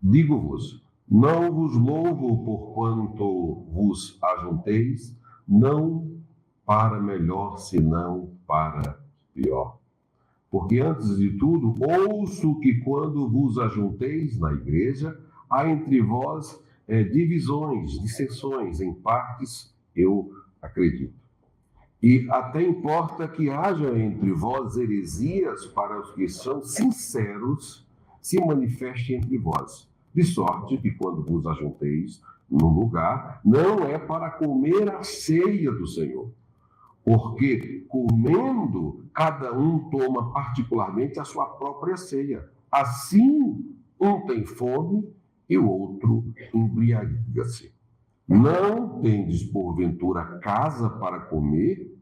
Digo-vos, não vos louvo por quanto vos ajunteis, não para melhor, senão para pior. Porque antes de tudo, ouço que quando vos ajunteis na igreja, há entre vós divisões, dissensões em partes, eu acredito. E até importa que haja entre vós heresias para os que são sinceros, se manifeste entre vós. De sorte que quando vos ajunteis num lugar, não é para comer a ceia do Senhor. Porque comendo, cada um toma particularmente a sua própria ceia. Assim, um tem fome e o outro embriaga-se. Não tendes, porventura, casa para comer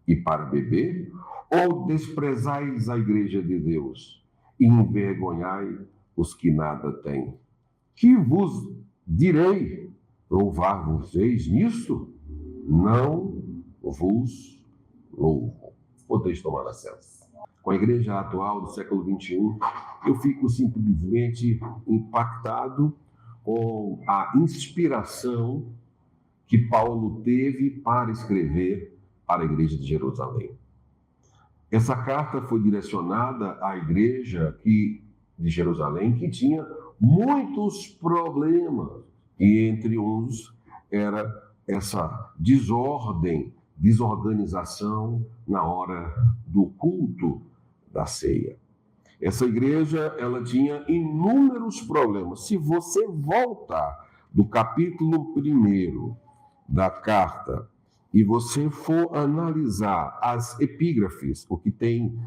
e para beber? Ou desprezais a igreja de Deus e envergonhai os que nada têm? Que vos direi? Louvar-vos-eis nisso? Não vos louvo. Podeis tomar assento. Com a igreja atual do século XXI, eu fico simplesmente impactado com a inspiração que Paulo teve para escrever para a igreja de Jerusalém. Essa carta foi direcionada à igreja de Jerusalém, que tinha muitos problemas, e entre uns era essa desorganização na hora do culto da ceia. Essa igreja, ela tinha inúmeros problemas. Se você voltar do capítulo 1 da carta e você for analisar as epígrafes, o que tem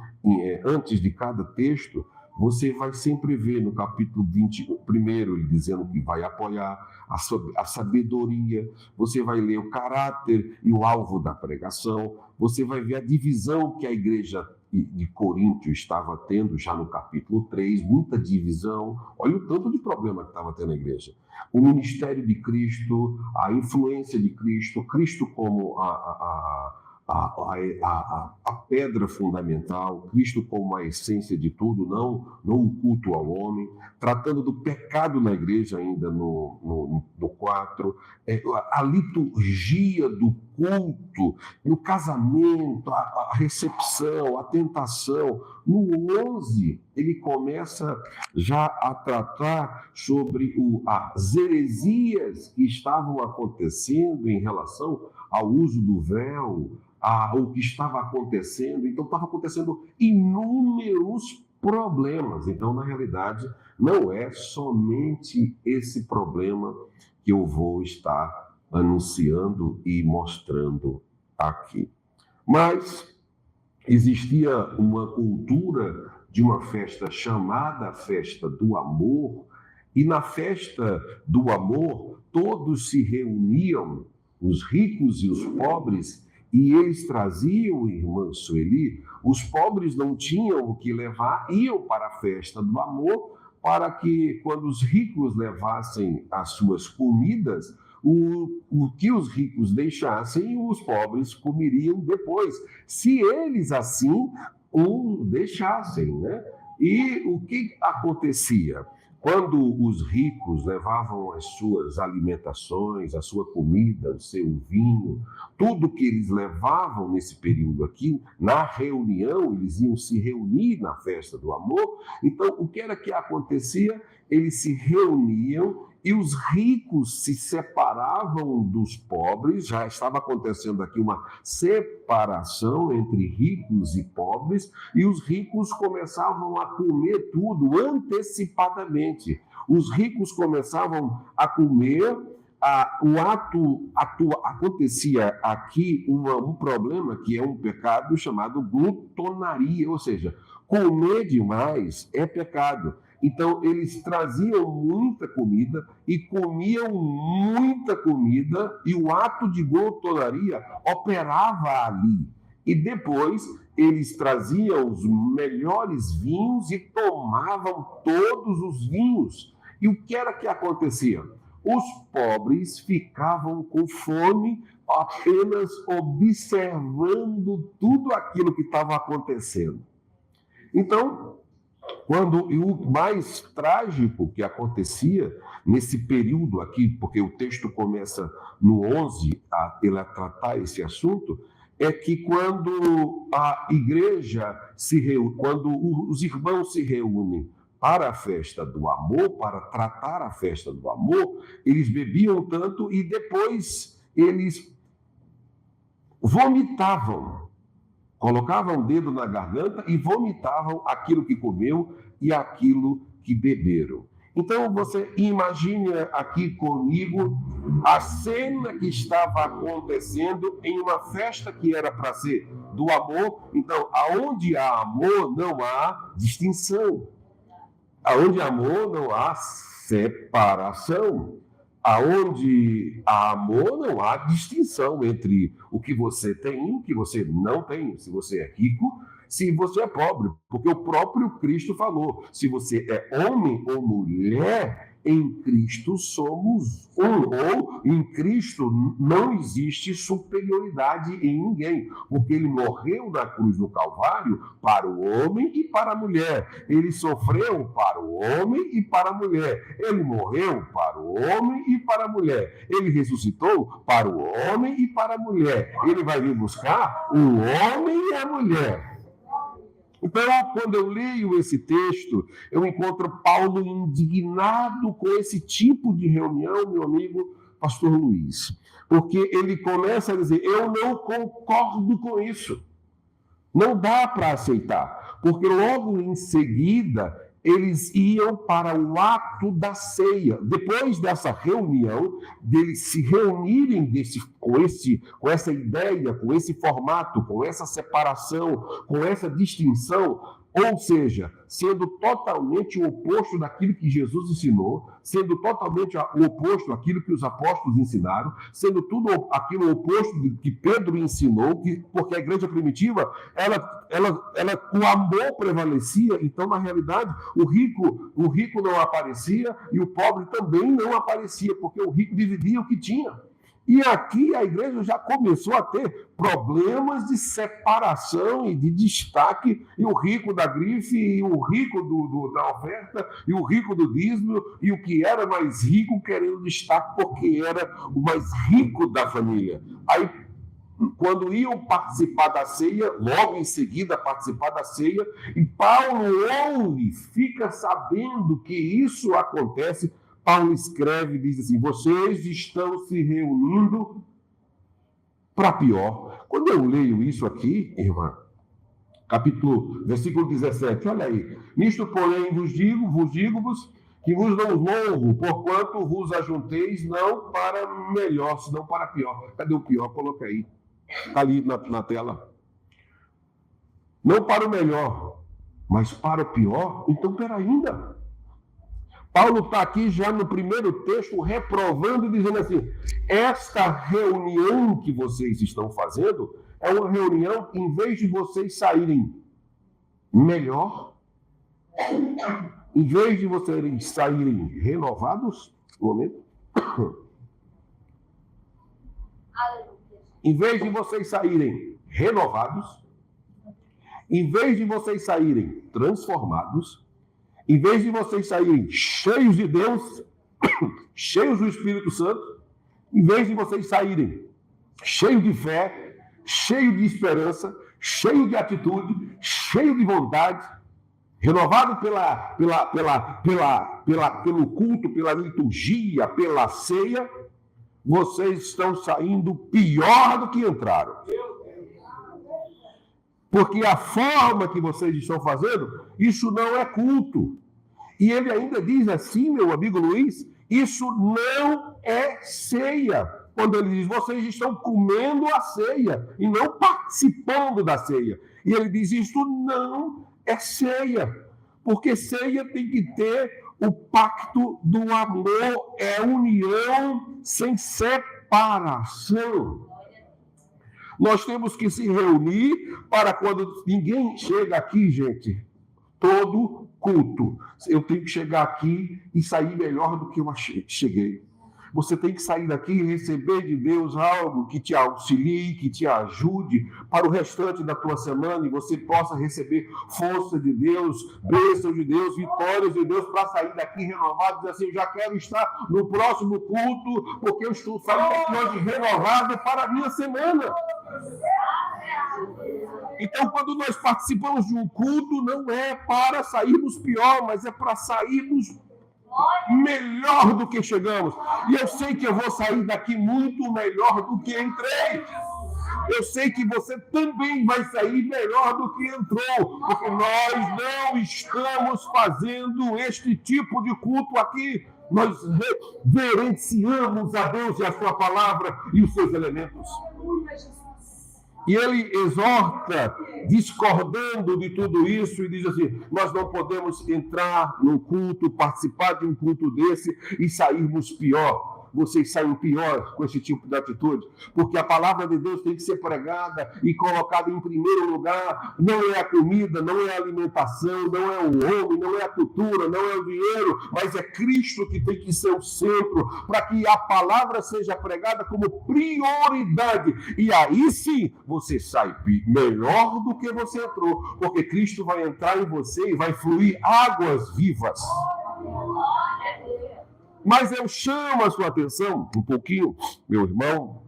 antes de cada texto, você vai sempre ver no capítulo 21 ele dizendo que vai apoiar a sabedoria, você vai ler o caráter e o alvo da pregação, você vai ver a divisão que a igreja de Corinto estava tendo já no capítulo 3, muita divisão. Olha o tanto de problema que estava tendo a igreja. O ministério de Cristo, a influência de Cristo, Cristo como a pedra fundamental, Cristo como a essência de tudo, não o culto ao homem, tratando do pecado na igreja ainda no 4, a liturgia do culto, no casamento, a recepção, a tentação. No 11, ele começa já a tratar sobre as heresias que estavam acontecendo em relação ao uso do véu, o que estava acontecendo. Então, estava acontecendo inúmeros problemas. Então, na realidade, não é somente esse problema que eu vou estar anunciando e mostrando aqui. Mas existia uma cultura de uma festa chamada Festa do Amor, e na Festa do Amor todos se reuniam, os ricos e os pobres, e eles traziam, irmã Sueli, os pobres não tinham o que levar, iam para a Festa do Amor, para que quando os ricos levassem as suas comidas, o que os ricos deixassem, os pobres comeriam depois, se eles assim o deixassem, né? E o que acontecia? Quando os ricos levavam as suas alimentações, a sua comida, o seu vinho, tudo que eles levavam nesse período aqui, na reunião, eles iam se reunir na Festa do Amor. Então, o que era que acontecia? Eles se reuniam e os ricos se separavam dos pobres. Já estava acontecendo aqui uma separação entre ricos e pobres, e os ricos começavam a comer tudo antecipadamente. Os ricos começavam a comer, acontecia aqui um problema que é um pecado chamado glutonaria, ou seja, comer demais é pecado. Então, eles traziam muita comida e comiam muita comida, e o ato de glutonaria operava ali. E depois, eles traziam os melhores vinhos e tomavam todos os vinhos. E o que era que acontecia? Os pobres ficavam com fome, apenas observando tudo aquilo que estava acontecendo. Então, E o mais trágico que acontecia nesse período aqui, porque o texto começa no 11 ele a tratar esse assunto, é que quando a igreja quando os irmãos se reúnem para a festa do amor, para tratar a festa do amor, eles bebiam tanto e depois eles vomitavam. Colocavam o dedo na garganta e vomitavam aquilo que comeu e aquilo que beberam. Então, você imagine aqui comigo a cena que estava acontecendo em uma festa que era para ser do amor. Então, aonde há amor, não há distinção. Aonde há amor, não há separação. Aonde há amor, não há distinção entre o que você tem e o que você não tem. Se você é rico, se você é pobre. Porque o próprio Cristo falou, se você é homem ou mulher, em Cristo somos um. Ou em Cristo não existe superioridade em ninguém. Porque ele morreu na cruz do Calvário para o homem e para a mulher. Ele sofreu para o homem e para a mulher. Ele morreu para o homem e para a mulher. Ele ressuscitou para o homem e para a mulher. Ele vai vir buscar o homem e a mulher. Então, quando eu leio esse texto, eu encontro Paulo indignado com esse tipo de reunião, meu amigo pastor Luiz. Porque ele começa a dizer, eu não concordo com isso. Não dá para aceitar. Porque logo em seguida, eles iam para o ato da ceia. Depois dessa reunião, deles se reunirem com essa ideia, com esse formato, com essa separação, com essa distinção, ou seja, sendo totalmente o oposto daquilo que Jesus ensinou, sendo totalmente o oposto daquilo que os apóstolos ensinaram, sendo tudo aquilo oposto do que Pedro ensinou, porque a igreja primitiva, o amor prevalecia, então, na realidade, o rico não aparecia e o pobre também não aparecia, porque o rico dividia o que tinha. E aqui a igreja já começou a ter problemas de separação e de destaque, e o rico da grife, e o rico da oferta, e o rico do dízimo, e o que era mais rico querendo destaque porque era o mais rico da família. Aí, quando iam participar da ceia, logo em seguida participar da ceia, e Paulo ouve, fica sabendo que isso acontece. Paulo escreve e diz assim, vocês estão se reunindo para pior. Quando eu leio isso aqui, irmã, versículo 17, olha aí. Nisto, porém, vos digo-vos que vos não louvo, porquanto vos ajunteis não para melhor, senão para pior. Cadê o pior? Coloca aí. Está ali na tela. Não para o melhor, mas para o pior. Então, peraí ainda. Paulo está aqui já no primeiro texto reprovando e dizendo assim, esta reunião que vocês estão fazendo é uma reunião que, em vez de vocês saírem melhor, em vez de vocês saírem renovados, um momento, em vez de vocês saírem renovados, em vez de vocês saírem transformados, em vez de vocês saírem cheios de Deus, cheios do Espírito Santo, em vez de vocês saírem cheios de fé, cheios de esperança, cheios de atitude, cheios de vontade, renovado pelo culto, pela liturgia, pela ceia, vocês estão saindo pior do que entraram. Porque a forma que vocês estão fazendo, isso não é culto. E ele ainda diz assim, meu amigo Luiz, isso não é ceia. Quando ele diz, vocês estão comendo a ceia e não participando da ceia. E ele diz, isso não é ceia. Porque ceia tem que ter o pacto do amor, é união sem separação. Nós temos que se reunir para quando ninguém chega aqui, gente, todo culto. Eu tenho que chegar aqui e sair melhor do que eu cheguei. Você tem que sair daqui e receber de Deus algo que te auxilie, que te ajude para o restante da tua semana e você possa receber força de Deus, bênçãos de Deus, vitórias de Deus para sair daqui renovado e dizer assim, eu já quero estar no próximo culto, porque eu estou saindo daqui hoje renovado para a minha semana. Então, quando nós participamos de um culto, não é para sairmos pior, mas é para sairmos melhor do que chegamos. E eu sei que eu vou sair daqui muito melhor do que entrei. Eu sei que você também vai sair melhor do que entrou, porque nós não estamos fazendo este tipo de culto aqui. Nós reverenciamos a Deus e a sua palavra e os seus elementos. E ele exorta, discordando de tudo isso, e diz assim, nós não podemos entrar num culto, participar de um culto desse e sairmos pior. Vocês saem pior com esse tipo de atitude, porque a palavra de Deus tem que ser pregada e colocada em primeiro lugar. Não é a comida, não é a alimentação, não é o homem, não é a cultura, não é o dinheiro, mas é Cristo que tem que ser o centro, para que a palavra seja pregada como prioridade. E aí sim, você sai melhor do que você entrou, porque Cristo vai entrar em você e vai fluir águas vivas. Mas eu chamo a sua atenção um pouquinho, meu irmão,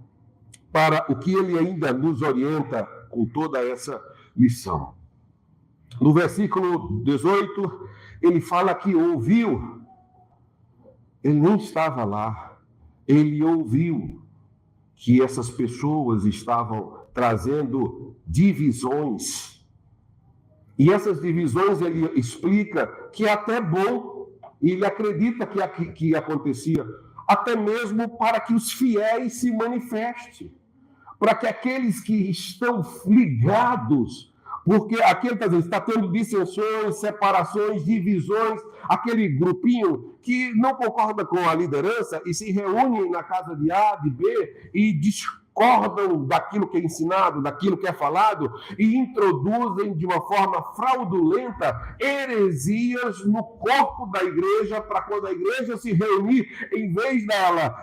para o que ele ainda nos orienta com toda essa lição. No versículo 18, ele fala que ouviu. Ele não estava lá. Ele ouviu que essas pessoas estavam trazendo divisões. E essas divisões ele explica que é até bom. E ele acredita que acontecia, até mesmo para que os fiéis se manifestem, para que aqueles que estão ligados, porque aqui ele está tendo dissensões, separações, divisões, aquele grupinho que não concorda com a liderança e se reúne na casa de A, de B e discordam daquilo que é ensinado, daquilo que é falado e introduzem de uma forma fraudulenta heresias no corpo da igreja, para quando a igreja se reunir, em vez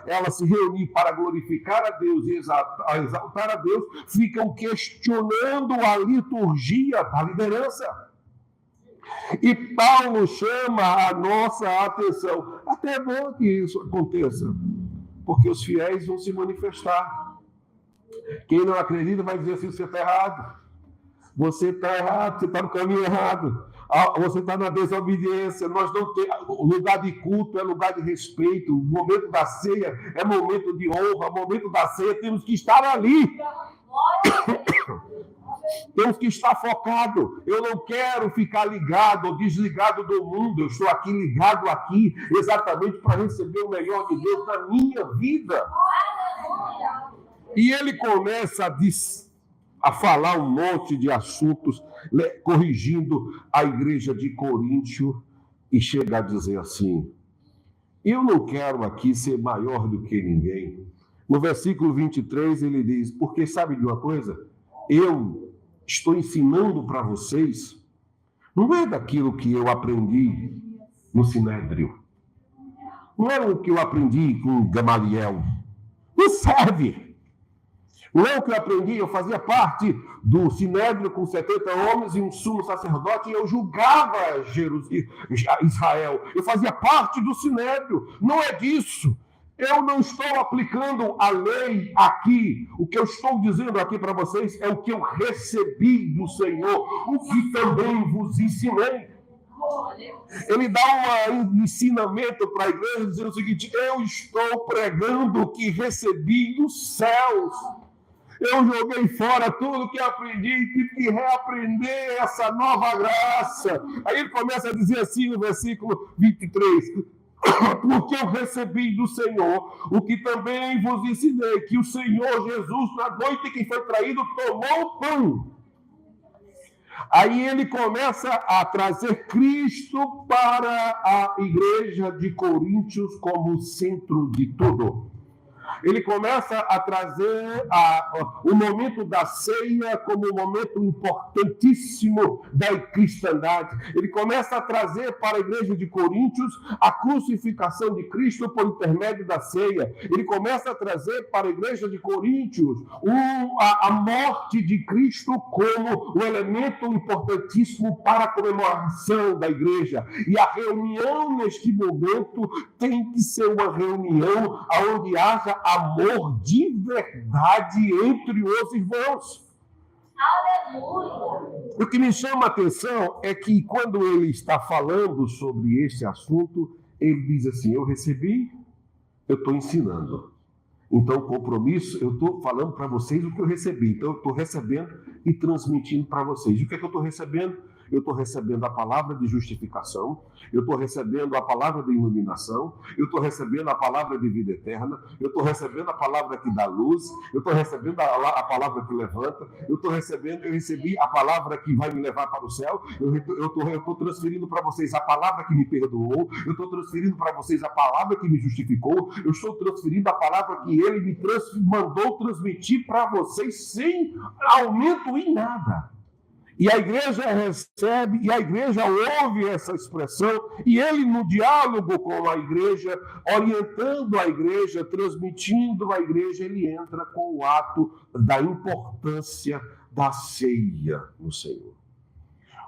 ela se reunir para glorificar a Deus e exaltar a Deus, ficam questionando a liturgia da liderança. E Paulo chama a nossa atenção. Até é bom que isso aconteça, porque os fiéis vão se manifestar. Quem não acredita vai dizer assim, você está errado. Você está errado, você está no caminho errado. Você está na desobediência. Nós não temos. O lugar de culto é lugar de respeito. O momento da ceia é momento de honra. O momento da ceia temos que estar ali. Temos que estar focado. Eu não quero ficar ligado ou desligado do mundo. Eu estou aqui ligado aqui exatamente para receber o melhor de Deus na minha vida. E ele começa a falar um monte de assuntos, corrigindo a igreja de Coríntio, e chega a dizer assim, eu não quero aqui ser maior do que ninguém. No versículo 23 ele diz, porque sabe de uma coisa? Eu estou ensinando para vocês, não é daquilo que eu aprendi no Sinédrio, não é o que eu aprendi com Gamaliel, não serve. Não é o que eu aprendi, eu fazia parte do Sinédrio com 70 homens e um sumo sacerdote, e eu julgava Israel. Eu fazia parte do Sinédrio. Não é disso. Eu não estou aplicando a lei aqui. O que eu estou dizendo aqui para vocês é o que eu recebi do Senhor, o que também vos ensinei. Ele dá um ensinamento para a igreja dizendo o seguinte, eu estou pregando o que recebi dos céus. Eu joguei fora tudo que aprendi e tive que reaprender essa nova graça. Aí ele começa a dizer assim no versículo 23, porque eu recebi do Senhor o que também vos ensinei, que o Senhor Jesus, na noite que foi traído, tomou o pão. Aí ele começa a trazer Cristo para a igreja de Coríntios como centro de tudo. Ele começa a trazer o momento da ceia como um momento importantíssimo da cristandade. Ele começa a trazer para a igreja de Coríntios a crucificação de Cristo por intermédio da ceia. Ele começa a trazer para a igreja de Coríntios a morte de Cristo como um elemento importantíssimo para a comemoração da igreja. E a reunião neste momento tem que ser uma reunião onde haja amor de verdade entre os irmãos. Aleluia! O que me chama a atenção é que quando ele está falando sobre este assunto, ele diz assim: eu recebi, eu estou ensinando. Então, compromisso, eu estou falando para vocês o que eu recebi. Então, eu estou recebendo e transmitindo para vocês. E o que é que eu estou recebendo? Eu estou recebendo a palavra de justificação, eu estou recebendo a palavra de iluminação, eu estou recebendo a palavra de vida eterna, eu estou recebendo a palavra que dá luz, eu estou recebendo a palavra que levanta, eu recebi a palavra que vai me levar para o céu, eu estou transferindo para vocês a palavra que me perdoou, eu estou transferindo para vocês a palavra que me justificou, eu estou transferindo a palavra que ele me mandou transmitir para vocês sem aumento em nada. E a igreja recebe, e a igreja ouve essa expressão, e ele, no diálogo com a igreja, orientando a igreja, transmitindo a igreja, ele entra com o ato da importância da ceia no Senhor.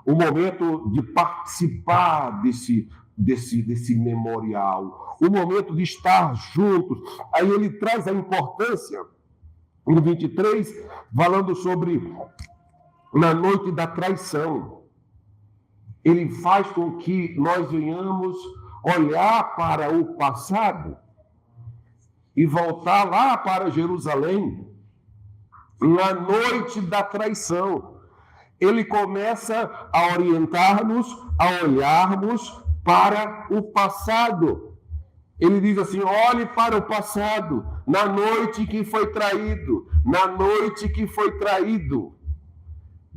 O momento de participar desse memorial, o momento de estar juntos. Aí ele traz a importância, no 23, falando sobre na noite da traição. Ele faz com que nós venhamos olhar para o passado e voltar lá para Jerusalém, na noite da traição. Ele começa a orientar-nos, a olharmos para o passado. Ele diz assim: olhe para o passado, na noite que foi traído, na noite que foi traído.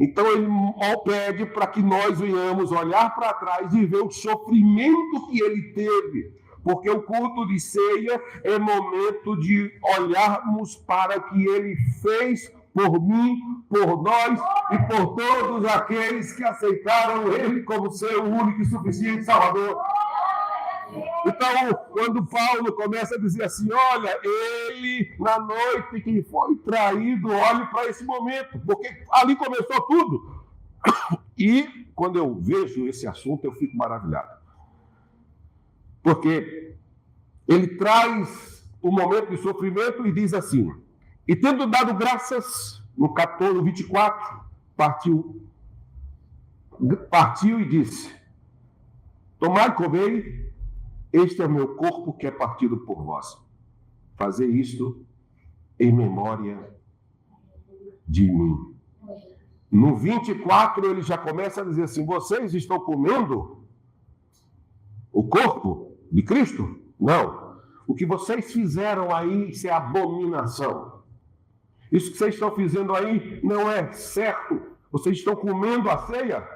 Então ele pede para que nós venhamos olhar para trás e ver o sofrimento que ele teve. Porque o culto de ceia é momento de olharmos para o que ele fez por mim, por nós e por todos aqueles que aceitaram ele como seu único e suficiente Salvador. Então, quando Paulo começa a dizer assim: olha, ele, na noite que foi traído, olhe para esse momento, porque ali começou tudo. E, quando eu vejo esse assunto, eu fico maravilhado. Porque ele traz o momento de sofrimento e diz assim: e tendo dado graças, no 14, 24, partiu e disse: tomai e comei, este é o meu corpo que é partido por vós. Fazer isto em memória de mim. No 24, ele já começa a dizer assim: vocês estão comendo o corpo de Cristo? Não. O que vocês fizeram aí, isso é abominação. Isso que vocês estão fazendo aí não é certo. Vocês estão comendo a ceia.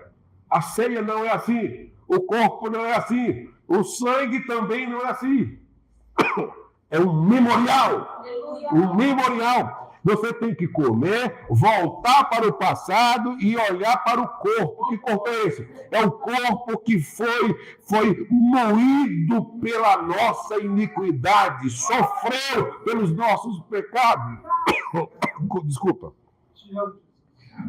A ceia não é assim. O corpo não é assim. O sangue também não é assim. É um memorial. Um memorial. Você tem que comer, voltar para o passado e olhar para o corpo. Que corpo é esse? É o corpo que foi moído pela nossa iniquidade, sofreu pelos nossos pecados. Desculpa.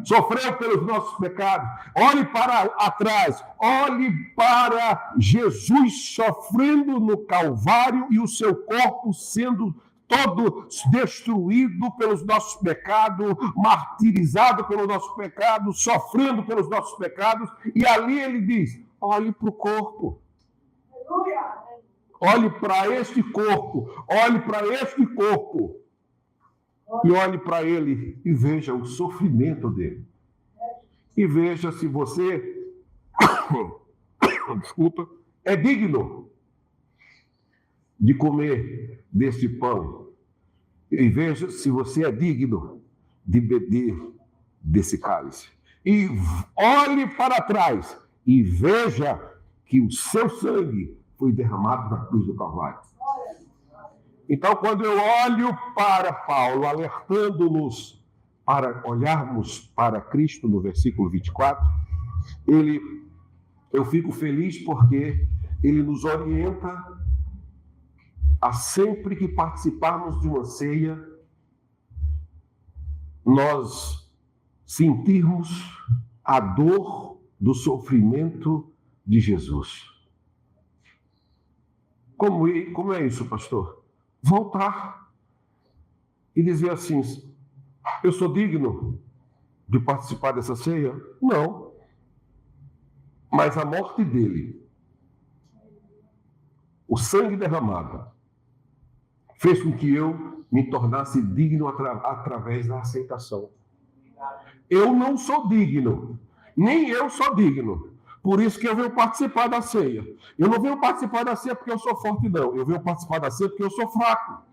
Sofreu pelos nossos pecados. Olhe para atrás, olhe para Jesus sofrendo no Calvário e o seu corpo sendo todo destruído pelos nossos pecados, martirizado pelos nossos pecados, sofrendo pelos nossos pecados. E ali ele diz: olhe para o corpo. Olhe para este corpo. Olhe para este corpo. E olhe para ele e veja o sofrimento dele. E veja se você, desculpa, é digno de comer desse pão. E veja se você é digno de beber desse cálice. E olhe para trás e veja que o seu sangue foi derramado na cruz do Calvário. Então, quando eu olho para Paulo, alertando-nos para olharmos para Cristo no versículo 24, eu fico feliz porque ele nos orienta a sempre que participarmos de uma ceia, nós sentirmos a dor do sofrimento de Jesus. Como é isso, pastor? Voltar e dizer assim: eu sou digno de participar dessa ceia? Não. Mas a morte dele, o sangue derramado, fez com que eu me tornasse digno através da aceitação. Eu não sou digno, nem eu sou digno. Por isso que eu venho participar da ceia. Eu não venho participar da ceia porque eu sou forte, não. Eu venho participar da ceia porque eu sou fraco.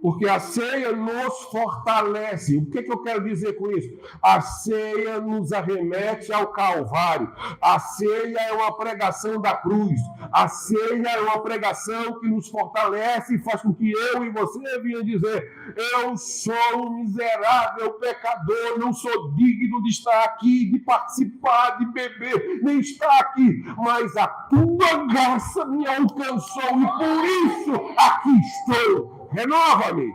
Porque a ceia nos fortalece. O que eu quero dizer com isso? A ceia nos arremete ao Calvário. A ceia é uma pregação da cruz. A ceia é uma pregação que nos fortalece e faz com que eu e você venham dizer: eu sou um miserável pecador, não sou digno de estar aqui, de participar, de beber, nem estar aqui. Mas a tua graça me alcançou e por isso aqui estou. Renova-me.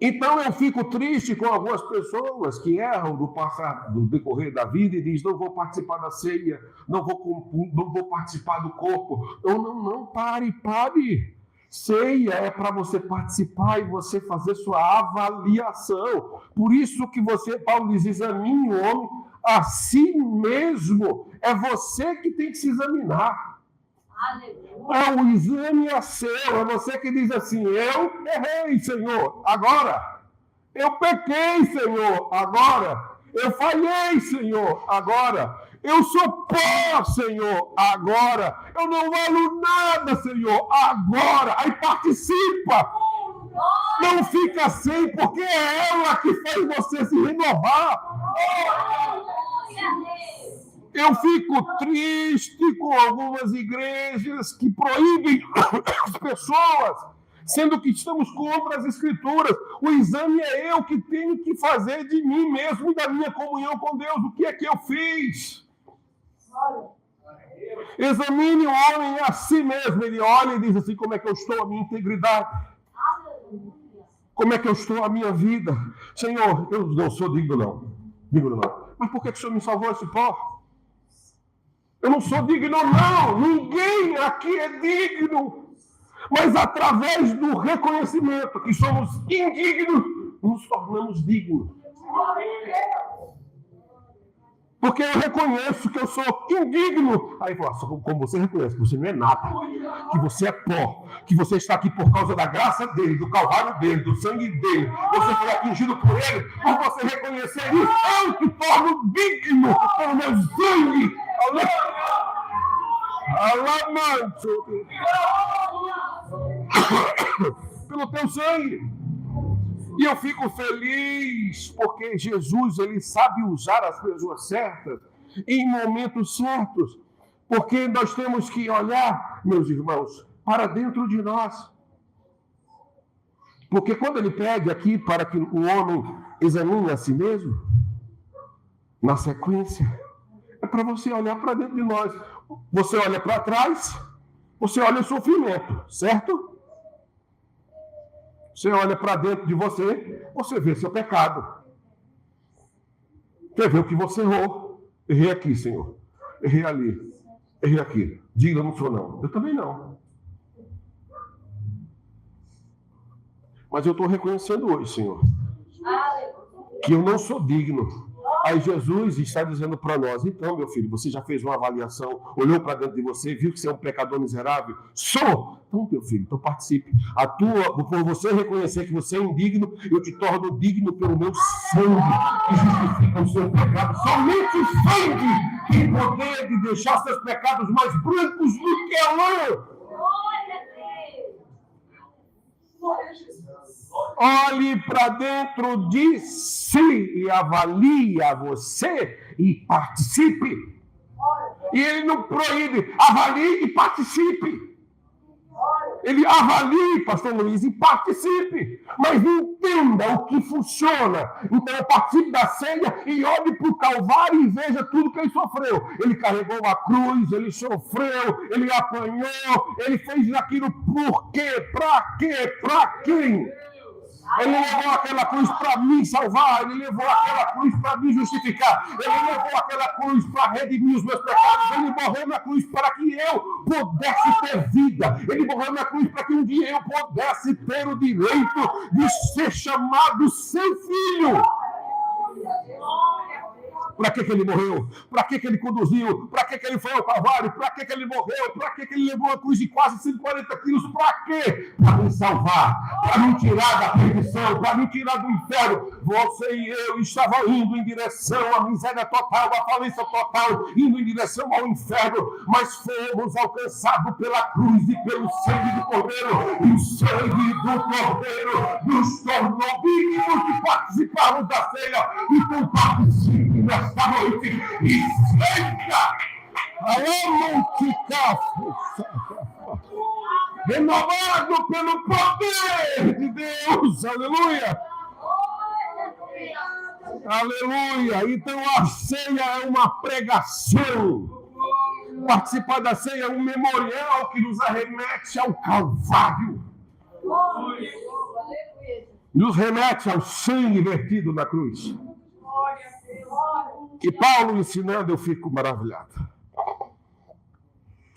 Então eu fico triste com algumas pessoas que erram do decorrer da vida e dizem: não vou participar da ceia, não vou participar do corpo. Não, pare. Ceia é para você participar e você fazer sua avaliação. Por isso que Paulo diz: examine o homem a si mesmo. É você que tem que se examinar. O exame é seu, é você que diz assim: eu errei, Senhor, agora. Eu pequei, Senhor, agora. Eu falhei, Senhor, agora. Eu sou pó, Senhor, agora. Eu não valho nada, Senhor, agora. Aí participa. Não fica sem, porque é ela que faz você se renovar. Eu fico triste com algumas igrejas que proíbem as pessoas, sendo que estamos contra as Escrituras. O exame é eu que tenho que fazer de mim mesmo e da minha comunhão com Deus. O que é que eu fiz? Examine o homem a si mesmo. Ele olha e diz assim: como é que eu estou, a minha integridade? Como é que eu estou, a minha vida? Senhor, eu não sou digno, não. Mas por que o Senhor me salvou esse pó? Eu não sou digno, não. Ninguém aqui é digno. Mas através do reconhecimento que somos indignos, nos tornamos dignos. Porque eu reconheço que eu sou indigno. Aí fala: como você reconhece que você não é nada, que você é pó, que você está aqui por causa da graça dele, do calvário dele, do sangue dele, você foi atingido por ele, por você reconhecer isso, eu te torno digno pelo meu sangue. Pelo teu sangue. E eu fico feliz porque Jesus, ele sabe usar as pessoas certas em momentos certos. Porque nós temos que olhar, meus irmãos, para dentro de nós. Porque quando ele pede aqui para que o homem examine a si mesmo, na sequência, é para você olhar para dentro de nós. Você olha para trás, você olha o sofrimento, certo? Você olha para dentro de você, você vê seu pecado. Você vê o que você errou. Errei aqui, Senhor. Errei ali. Errei aqui. Diga: eu não sou, não. Eu também não. Mas eu estou reconhecendo hoje, Senhor, que eu não sou digno. Aí Jesus está dizendo para nós: então, meu filho, você já fez uma avaliação, olhou para dentro de você, viu que você é um pecador miserável? Sou! Então, meu filho, então participe. Por você reconhecer que você é indigno, eu te torno digno pelo meu sangue, que justifica o seu pecado. Somente o sangue tem poder de deixar seus pecados mais brancos do que a lã. Olhe para dentro de si e avalie a você e participe. E ele não proíbe, avalie e participe. Ele avalie, pastor Luiz, e participe. Mas entenda o que funciona. Então, participe da ceia e olhe para o Calvário e veja tudo que ele sofreu. Ele carregou a cruz, ele sofreu, ele apanhou, ele fez aquilo por quê? Para quê? Para quem? Ele levou aquela cruz para me salvar, ele levou aquela cruz para me justificar, ele levou aquela cruz para redimir os meus pecados, ele morreu na cruz para que eu pudesse ter vida, ele morreu na cruz para que um dia eu pudesse ter o direito de ser chamado seu filho. Para que ele morreu? Para que ele conduziu? Para que ele foi ao Calvário? Para que ele morreu? Para que ele levou a cruz de quase 140 quilos? Para quê? Para me salvar, para me tirar da perdição, para me tirar do inferno. Você e eu estavam indo em direção à miséria total, à falência total, indo em direção ao inferno, mas fomos alcançados pela cruz e pelo sangue do Cordeiro, e o sangue do Cordeiro nos tornou dignos de participarmos da ceia. Então participe nesta noite e seja renovado pelo poder de Deus. Aleluia! Aleluia! Então a ceia é uma pregação. Participar da ceia é um memorial que nos arremete ao Calvário. Nos remete ao sangue vertido na cruz. E Paulo ensinando, eu fico maravilhado.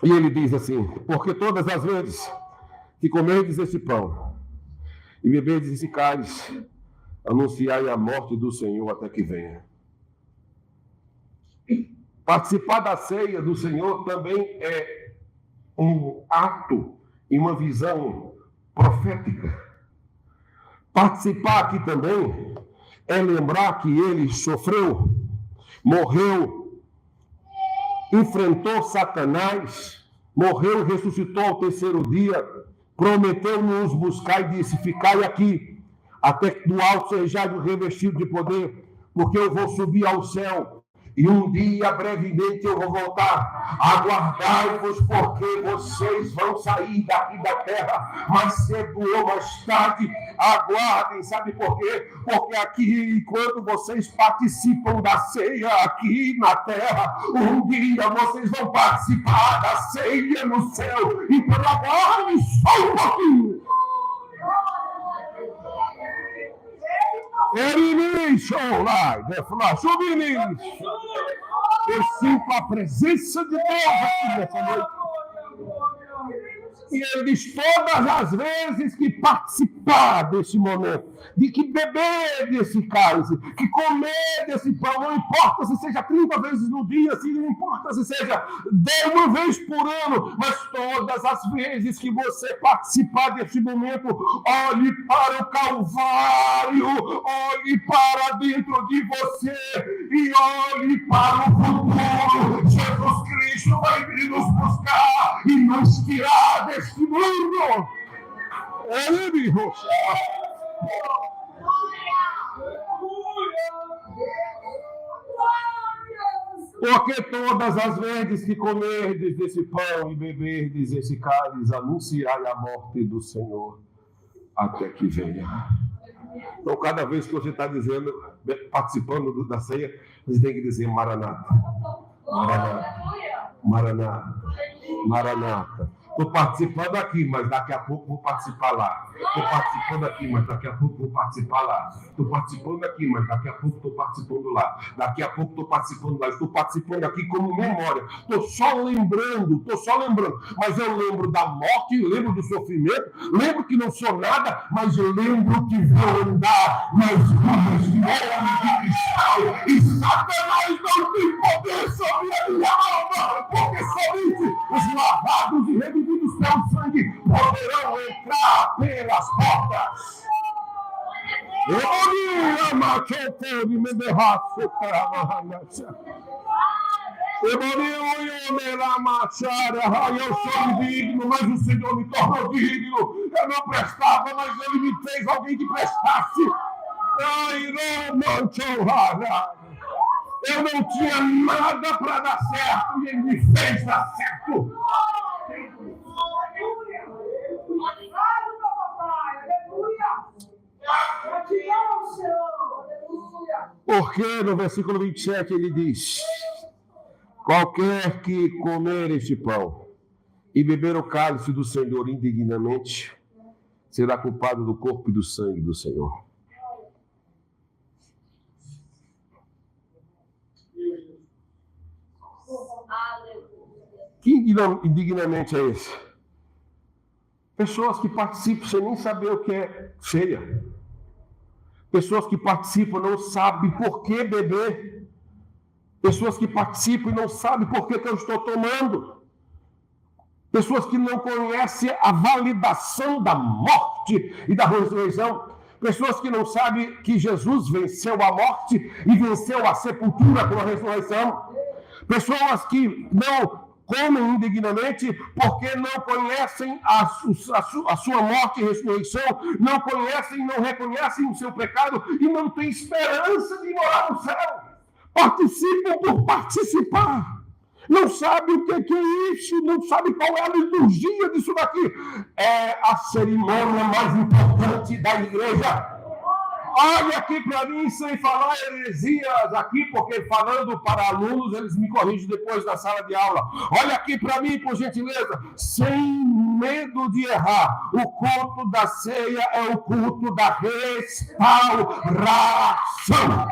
E ele diz assim: porque todas as vezes que comerdes esse pão e beberdes esse cálice, anunciai a morte do Senhor até que venha. Participar da ceia do Senhor também é um ato e uma visão profética. Participar aqui também é lembrar que ele sofreu, morreu, enfrentou Satanás, morreu e ressuscitou ao terceiro dia, prometeu nos buscar e disse: ficai aqui, até que do alto sejais revestido de poder, porque eu vou subir ao céu. E um dia, brevemente, eu vou voltar. Aguardai-vos, porque vocês vão sair daqui da terra mais cedo ou mais tarde. Aguardem, sabe por quê? Porque aqui, enquanto vocês participam da ceia aqui na terra, um dia vocês vão participar da ceia no céu. Então aguardem só um pouquinho. Eu sinto a presença de Deus aqui nessa noite. E ele diz: todas as vezes que participar desse momento, de que beber desse cálice, que comer desse pão, não importa se seja 30 vezes no dia, se não importa se seja 1 vez por ano, mas todas as vezes que você participar desse momento, olhe para o Calvário, olhe para dentro de você e olhe para o futuro. Jesus Cristo vai vir nos buscar e nos tirar deste mundo. Ele me porque todas as vezes que comerdes desse pão e beberdes esse cálice, anunciai a morte do Senhor até que venha. Então, cada vez que você está dizendo, participando da ceia, você tem que dizer: Maranata, Maranata, Maranata, Maranata. Estou participando aqui, mas daqui a pouco vou participar lá. Estou participando aqui, mas daqui a pouco vou participar lá. Estou participando aqui, mas daqui a pouco estou participando lá. Daqui a pouco estou participando lá. Estou participando aqui como memória. Estou só lembrando. Mas eu lembro da morte, lembro do sofrimento, lembro que não sou nada, mas eu lembro que vou andar nas ruas de ouro de cristal. E Satanás não tem poder sobre a minha alma, porque somente os lavados e redimidos pelo sangue poderão entrar pelas portas. Eu sou indigno, mas o Senhor me tornou digno. Eu não prestava, mas Ele me fez alguém que prestasse. Eu não tinha nada para dar certo e ele me fez dar certo. Porque no versículo 27 ele diz: qualquer que comer este pão e beber o cálice do Senhor indignamente, será culpado do corpo e do sangue do Senhor. Que indignamente é esse? Pessoas que participam sem nem saber o que é ceia. Pessoas que participam não sabem por que beber. Pessoas que participam e não sabem por que eu estou tomando. Pessoas que não conhecem a validação da morte e da ressurreição. Pessoas que não sabem que Jesus venceu a morte e venceu a sepultura com a ressurreição. Pessoas que não comem indignamente porque não conhecem a sua morte e ressurreição, não conhecem, não reconhecem o seu pecado e não têm esperança de morar no céu. Participam por participar. Não sabe o que é isso, não sabe qual é a liturgia disso daqui. É a cerimônia mais importante da igreja. Olha aqui para mim, sem falar heresias aqui, porque falando para alunos, eles me corrigem depois da sala de aula. Olha aqui para mim, por gentileza, sem medo de errar. O culto da ceia é o culto da restauração.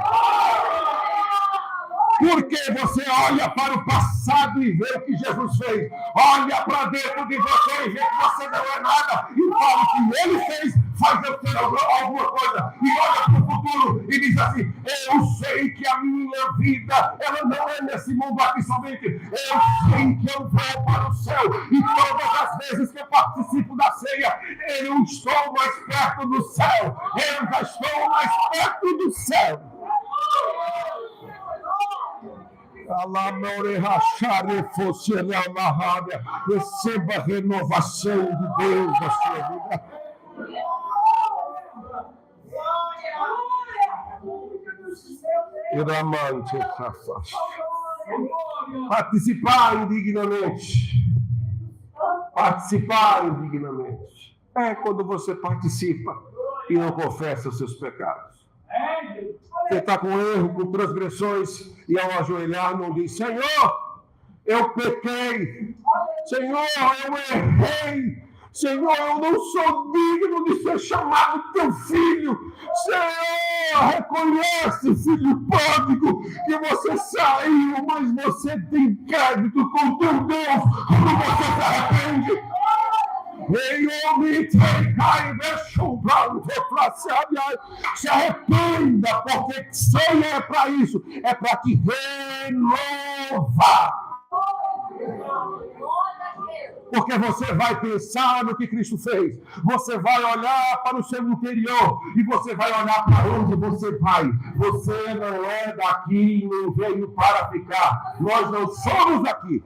Porque você olha para o passado e vê o que Jesus fez. Olha para dentro de você e vê que você não é nada. E fala o que ele fez, faz eu ter alguma coisa. E olha para o futuro e diz assim: eu sei que a minha vida, ela não é nesse mundo aqui somente. Eu sei que eu vou para o céu. E todas as vezes que eu participo da ceia, eu estou mais perto do céu. Eu já estou mais perto do céu. Receba a renovação de Deus na sua vida. Participar indignamente. Participar indignamente. É quando você participa e não confessa os seus pecados. Você está com erro, com transgressões, e ao ajoelhar não diz: Senhor, eu pequei. Senhor, eu errei. Senhor, eu não sou digno de ser chamado teu filho. Senhor, reconhece, filho pródigo, que você saiu, mas você tem crédito com teu Deus quando você se arrepende. Se arrependa, porque ceia é para isso, é para te renovar. Porque você vai pensar no que Cristo fez, você vai olhar para o seu interior e você vai olhar para onde você vai. Você não é daqui e não veio para ficar. Nós não somos daqui.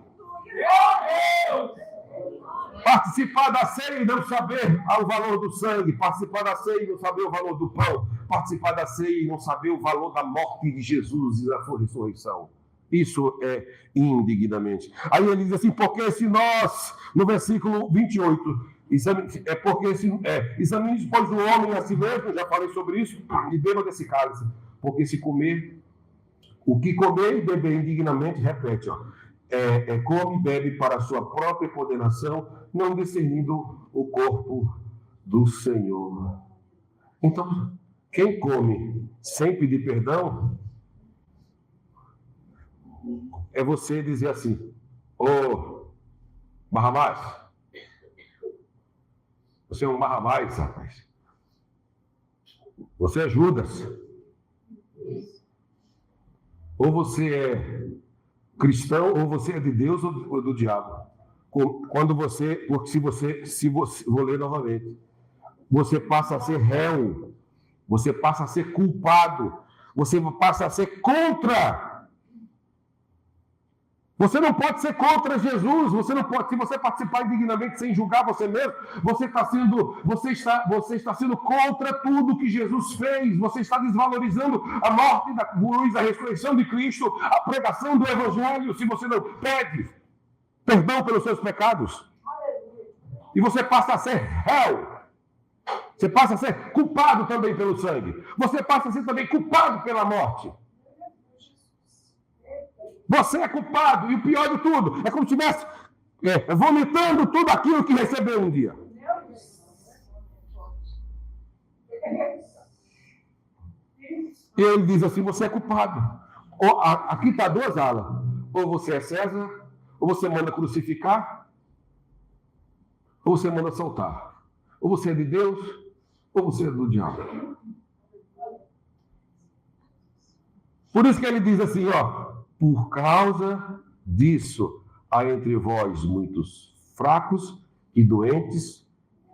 Participar da ceia e não saber o valor do sangue, participar da ceia e não saber o valor do pão, participar da ceia e não saber o valor da morte de Jesus e da sua ressurreição. Isso é indignamente. Aí ele diz assim: porque se nós, no versículo 28, examine, pois, o homem a si mesmo, já falei sobre isso, e beba desse cálice, porque se comer, o que comer e beber indignamente, repete, come e bebe para a sua própria condenação, não discernindo o corpo do Senhor. Então, quem come sem pedir perdão, é você dizer assim: ô, Barrabás, você é um Barrabás, rapaz. Você é Judas. Ou você é cristão, ou você é de Deus ou do diabo. Quando você, porque se você, vou ler novamente, você passa a ser réu, você passa a ser culpado, você passa a ser contra Você não pode ser contra Jesus, você não pode, se você participar indignamente sem julgar você mesmo, você está sendo contra tudo que Jesus fez, você está desvalorizando a morte da cruz, a ressurreição de Cristo, a pregação do Evangelho, se você não pede perdão pelos seus pecados. E você passa a ser réu. Você passa a ser culpado também pelo sangue. Você passa a ser também culpado pela morte. Você é culpado, e o pior de tudo, é como se estivesse vomitando tudo aquilo que recebeu um dia. E ele diz assim, você é culpado. Aqui está duas alas. Ou você é César, ou você manda crucificar, ou você manda soltar. Ou você é de Deus, ou você é do diabo. Por isso que ele diz assim, por causa disso, há entre vós muitos fracos e doentes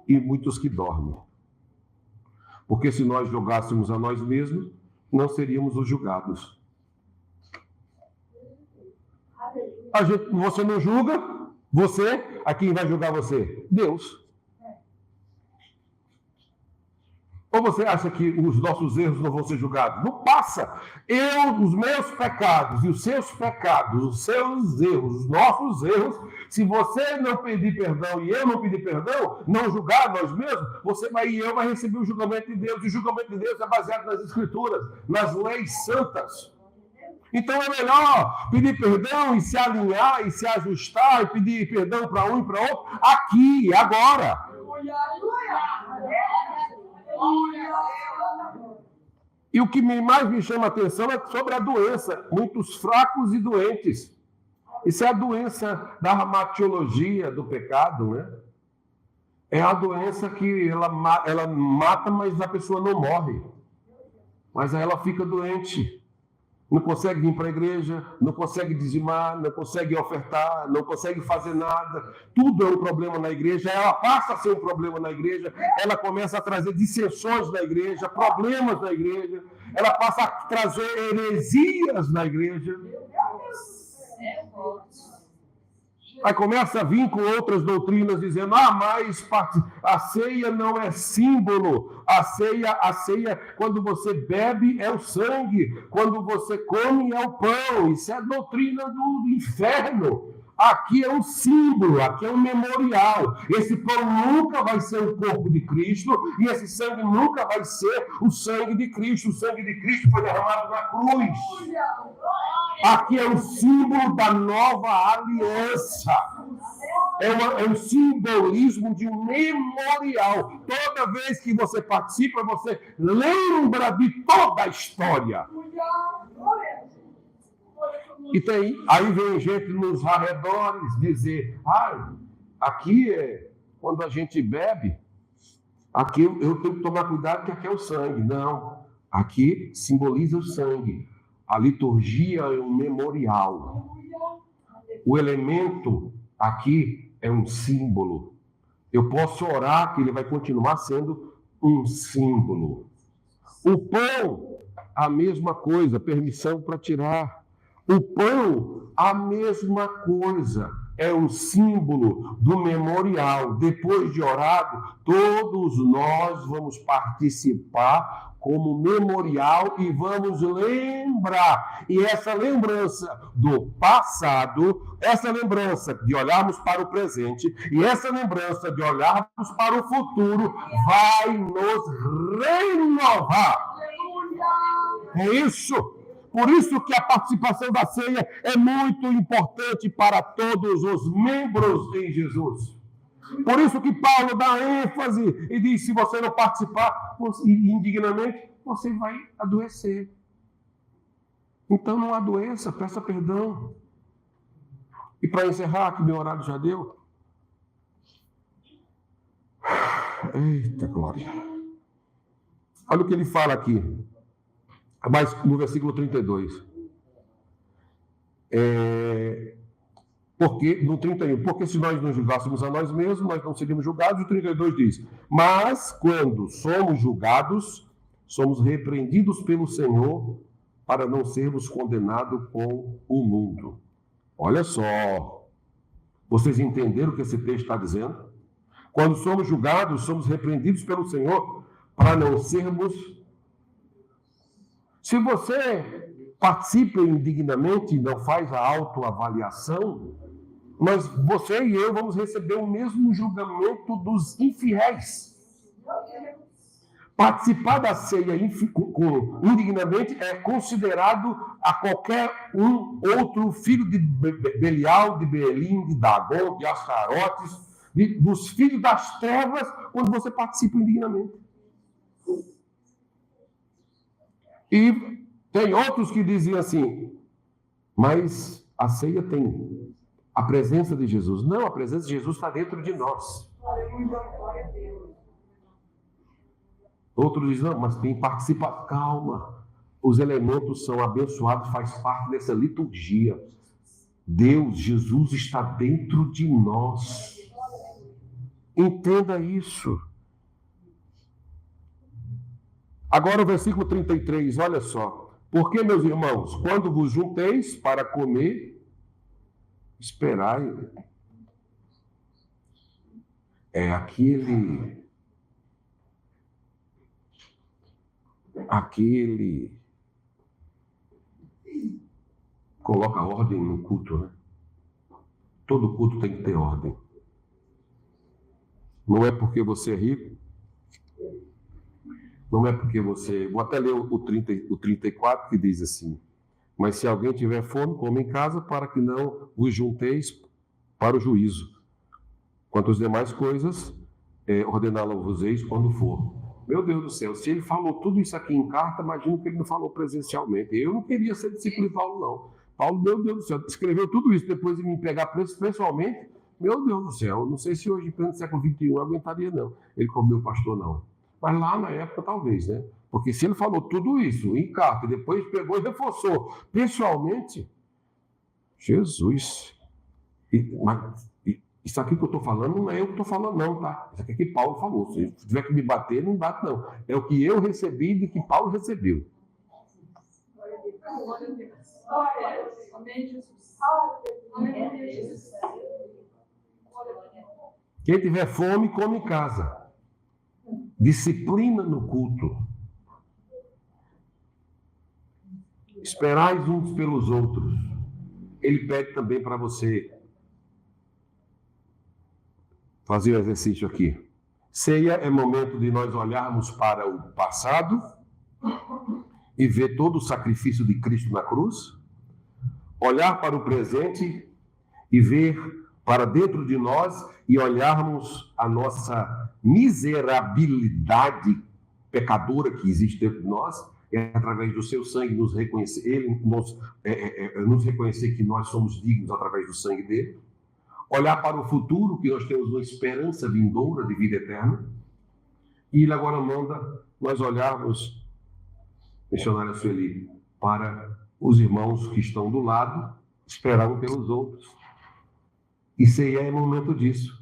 e muitos que dormem. Porque se nós julgássemos a nós mesmos, não seríamos os julgados. Você não julga, a quem vai julgar você? Deus. Ou você acha que os nossos erros não vão ser julgados? Não passa. Os meus pecados e os seus pecados, os seus erros, os nossos erros, se você não pedir perdão e eu não pedir perdão, não julgar nós mesmos, você vai e eu vai receber o julgamento de Deus. E o julgamento de Deus é baseado nas Escrituras, nas leis santas. Então é melhor pedir perdão e se alinhar e se ajustar e pedir perdão para um e para outro aqui, agora. E o que mais me chama a atenção é sobre a doença, muitos fracos e doentes. Isso é a doença da reumatologia do pecado, né? É a doença que ela mata, mas a pessoa não morre. Mas aí ela fica doente. Não consegue vir para a igreja, não consegue dizimar, não consegue ofertar, não consegue fazer nada. Tudo é um problema na igreja. Ela passa a ser um problema na igreja. Ela começa a trazer dissensões na igreja, problemas na igreja. Ela passa a trazer heresias na igreja. Aí começa a vir com outras doutrinas dizendo, mas a ceia não é símbolo. A ceia, quando você bebe, é o sangue. Quando você come, é o pão. Isso é doutrina do inferno. Aqui é um símbolo, aqui é um memorial. Esse pão nunca vai ser o corpo de Cristo e esse sangue nunca vai ser o sangue de Cristo. O sangue de Cristo foi derramado na cruz. Aqui é um símbolo da nova aliança. É um simbolismo de um memorial. Toda vez que você participa, você lembra de toda a história. E aí vem gente nos arredores dizer, aqui quando a gente bebe, aqui eu tenho que tomar cuidado que aqui é o sangue. Não, aqui simboliza o sangue. A liturgia é um memorial. O elemento aqui é um símbolo. Eu posso orar que ele vai continuar sendo um símbolo. O pão, a mesma coisa, permissão para tirar. O pão, a mesma coisa, é um símbolo do memorial. Depois de orado, todos nós vamos participar como memorial e vamos lembrar. E essa lembrança do passado, essa lembrança de olharmos para o presente e essa lembrança de olharmos para o futuro vai nos renovar. É isso. Por isso que a participação da ceia é muito importante para todos os membros em Jesus. Por isso que Paulo dá ênfase e diz, se você não participar indignamente, você vai adoecer. Então não adoeça, peça perdão. E para encerrar, que meu horário já deu. Eita glória. Olha o que ele fala aqui. Mas no versículo 32. No 31, porque se nós não julgássemos a nós mesmos, nós não seríamos julgados. O 32 diz, mas quando somos julgados, somos repreendidos pelo Senhor para não sermos condenados com o mundo. Olha só, vocês entenderam o que esse texto está dizendo? Quando somos julgados, somos repreendidos pelo Senhor para não sermos. Se você participa indignamente e não faz a autoavaliação, mas você e eu vamos receber o mesmo julgamento dos infiéis. Participar da ceia indignamente é considerado a qualquer outro filho de Belial, de Beelim, de Dagon, de Astarotes, dos filhos das trevas, quando você participa indignamente. E tem outros que diziam assim, mas a ceia tem a presença de Jesus. Não, a presença de Jesus está dentro de nós. Outros dizem, não, mas tem participação. Calma, os elementos são abençoados, faz parte dessa liturgia. Deus, Jesus está dentro de nós. Entenda isso. Agora o versículo 33, olha só. Porque, meus irmãos, quando vos junteis para comer, esperai. É aquele coloca ordem no culto, né? Todo culto tem que ter ordem. Não é porque você é rico, não é porque você... Vou até ler o 34, que diz assim, mas se alguém tiver fome, come em casa, para que não vos junteis para o juízo. Quanto às demais coisas, ordená-la-vos-eis quando for. Meu Deus do céu, se ele falou tudo isso aqui em carta, imagino que ele não falou presencialmente. Eu não queria ser discípulo de Paulo, não. Paulo, meu Deus do céu, escreveu tudo isso depois de me pegar pessoalmente. Meu Deus do céu, não sei se hoje, no século XXI, eu aguentaria, não. Ele como meu pastor, não. Mas lá na época, talvez, né? Porque se ele falou tudo isso em carta, e depois pegou e reforçou pessoalmente, Jesus. Isso aqui que eu estou falando não é eu que estou falando, não, tá? Isso aqui é que Paulo falou. Se tiver que me bater, não bate, não. É o que eu recebi de que Paulo recebeu. Quem tiver fome, come em casa. Disciplina no culto. Esperais uns pelos outros. Ele pede também para você fazer o exercício aqui. Ceia é momento de nós olharmos para o passado e ver todo o sacrifício de Cristo na cruz, olhar para o presente e ver para dentro de nós e olharmos a nossa miserabilidade pecadora que existe dentro de nós, e através do seu sangue nos reconhecer, nos reconhecer que nós somos dignos através do sangue dele, olhar para o futuro, que nós temos uma esperança vindoura de vida eterna, e ele agora manda nós olharmos, missionária Sueli, para os irmãos que estão do lado, esperando pelos outros. E ceia é momento disso.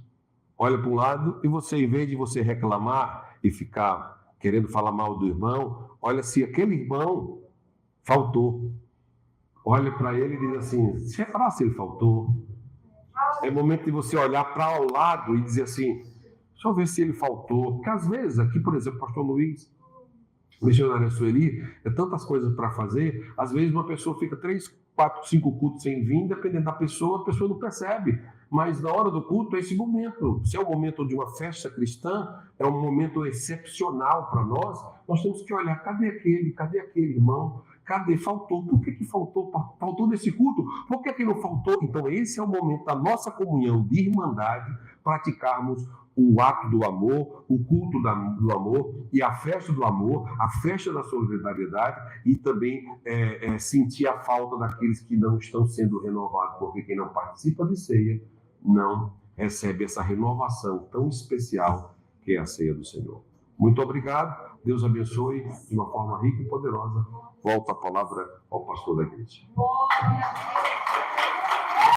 Olha para um lado e você, em vez de você reclamar e ficar querendo falar mal do irmão, olha se aquele irmão faltou. Olha para ele e diz assim, se reparar se ele faltou. É momento de você olhar para o lado e dizer assim, deixa eu ver se ele faltou. Porque às vezes, aqui, por exemplo, pastor Luiz, missionária Sueli, é tantas coisas para fazer, às vezes uma pessoa fica 3, 4, 5 cultos sem vir, dependendo da pessoa, a pessoa não percebe. Mas na hora do culto é esse momento. Se é o momento de uma festa cristã, é um momento excepcional para nós, nós temos que olhar, cadê aquele irmão? Cadê? Faltou. Por que faltou? Faltou nesse culto? Por que não faltou? Então esse é o momento da nossa comunhão de irmandade, praticarmos o ato do amor, o culto do amor e a festa do amor, a festa da solidariedade e também sentir a falta daqueles que não estão sendo renovados, porque quem não participa de ceia não recebe essa renovação tão especial que é a ceia do Senhor. Muito obrigado, Deus abençoe de uma forma rica e poderosa. Volta a palavra ao pastor da igreja.